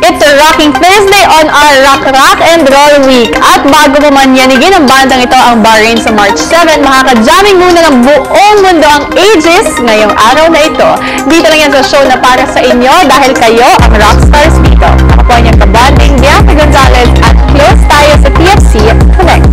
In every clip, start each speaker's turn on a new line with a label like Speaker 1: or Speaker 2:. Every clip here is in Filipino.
Speaker 1: It's a rocking Thursday on our Rock and Roll Week. At bago pa man yanigin ang bandang ito ang Bahrain sa March 7, makakajamming muna ng buong mundo ang Aegis ngayong araw na ito. Dito lang yan sa show na para sa inyo dahil kayo ang rockstars dito. Ako po ang kabanding Bianca Gonzalez at close tayo sa TFC Connect.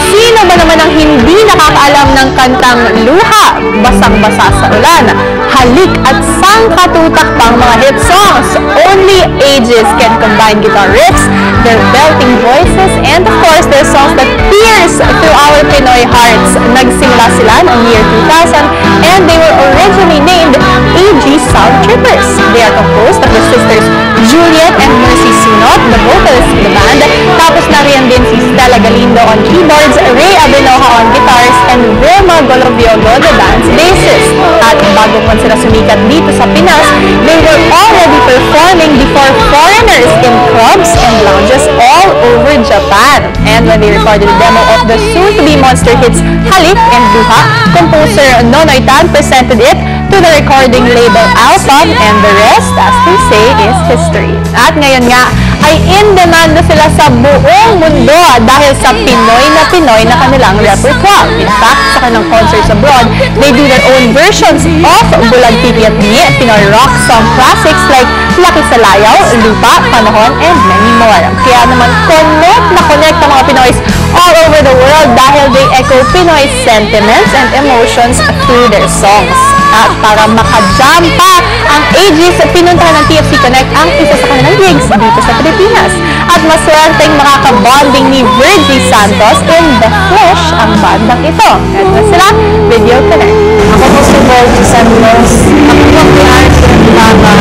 Speaker 1: Sino ba naman ang hindi nakakaalam ng kantang Luha, Basang-basa sa ulan, Halik at sangkatutak pang mga hit songs? Only Aegis can combine guitar riffs, their belting voices, and of course their songs that pierce through our Pinoy hearts. Nagsimula sila noong year 2000 and they were originally named AG Sound Trippers. They are composed of the sisters Juliet and Mercy Sinot, the vocalists of the band. Tapos nariyan din si Stella Galindo on keyboards, Ray Abenoja on guitars, and Wilma Goloviogo, the band's bassist. At bago pa sila sumikat dito sa Pinas, they were already performing before foreigners in clubs and lounges all over Japan. And when they recorded a demo of the soon-to-be monster hits Halik and Luha, composer Nonoy Tan presented it to the recording label Alpha, and the rest, as they say, is history. At ngayon nga, ay in-demand na sila sa buong mundo dahil sa Pinoy na kanilang repertoire. In fact, sa kanilang concerts abroad, they do their own versions of Bulag Titi at Ni, Pinoy rock song classics like Laki sa Layaw, Lupa, Panahon, and many more. Kaya naman, connect ang mga Pinoys all over the world dahil they echo Pinoy sentiments and emotions through their songs. At para makajam pa ang Aegis, pinuntahan ng TFC Connect ang isa sa kanilang gigs dito sa Pilipinas. At maswerteng makakabonding ni Virgie Santos in the flesh ang bandang ito. At na sila, Video Connect.
Speaker 2: Ako po si Virgie Santos. Ako po klaro sa Lama.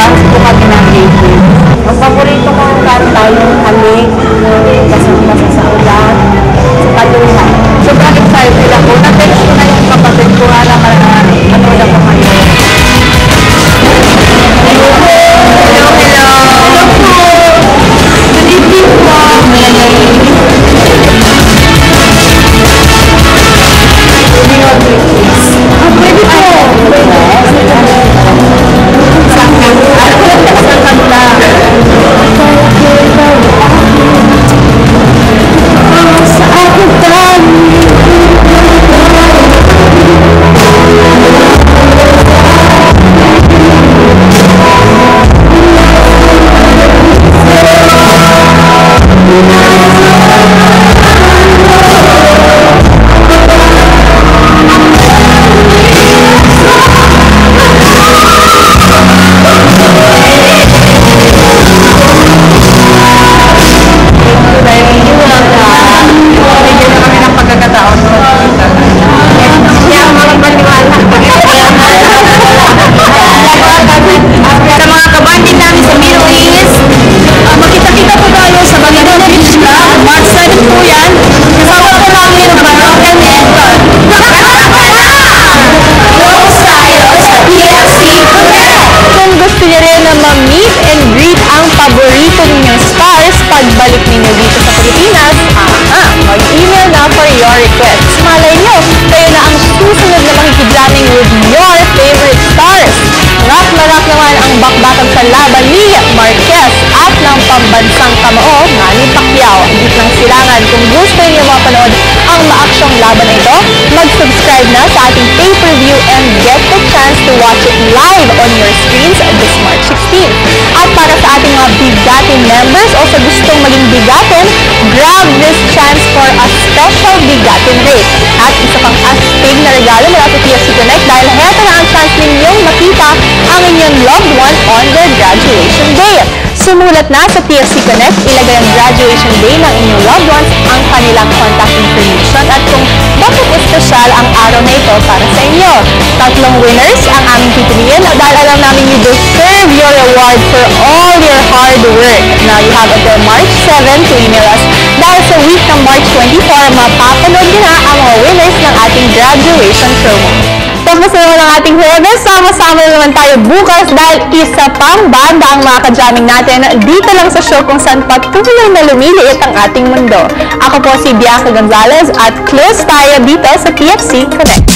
Speaker 2: Pasok po kami ng Aegis. Ang paborito ko ang kanta yung Halik, Basang-basa sa ulan, sa Luha. Sobrang excited ako. Na-text ko na yung kapatid ko na ano na po kayo.
Speaker 1: Pagbalik ninyo dito sa Pilipinas, mag-email na for your requests. Malay nyo, kayo na ang susunod na makikijamming with your favorite stars. Rock na rock naman ang bakbakan sa laban ni Marquez at ng pambansang kamao, Manny Pacquiao. Higit ng silangan. Kung gusto niyo mapanood ang maaksyong laban na ito, mag-subscribe na sa ating pay-per-view and get the chance to watch it live on your screens this March 16. At para sa ating mga bigatin members o sa gustong maging bigatin, grab this chance for a special bigatin rate. At isa pang astig na regalo mula sa TFC Connect dahil heto na ang chance ninyong makita ang inyong loved one on their graduation day. Sumulat na sa TFC Connect, ilagay ang graduation day ng inyong loved ones ang kanilang contact information at kung bakit espesyal ang araw na ito para sa inyo. Tatlong winners ang aming pipiliin dahil alam namin you deserve your reward for all your hard work. Now you have until March 7 to email us dahil sa week ng March 24, mapapanood nyo na ang mga winners ng ating graduation promo. Tapos na naman ang ating Huwebes, sama-sama na naman tayo bukas dahil isa pang banda ang mga ka-jamming natin dito lang sa show kung saan patuloy na lumiliit ang ating mundo. Ako po si Bianca Gonzalez at close tayo dito sa TFC Connect.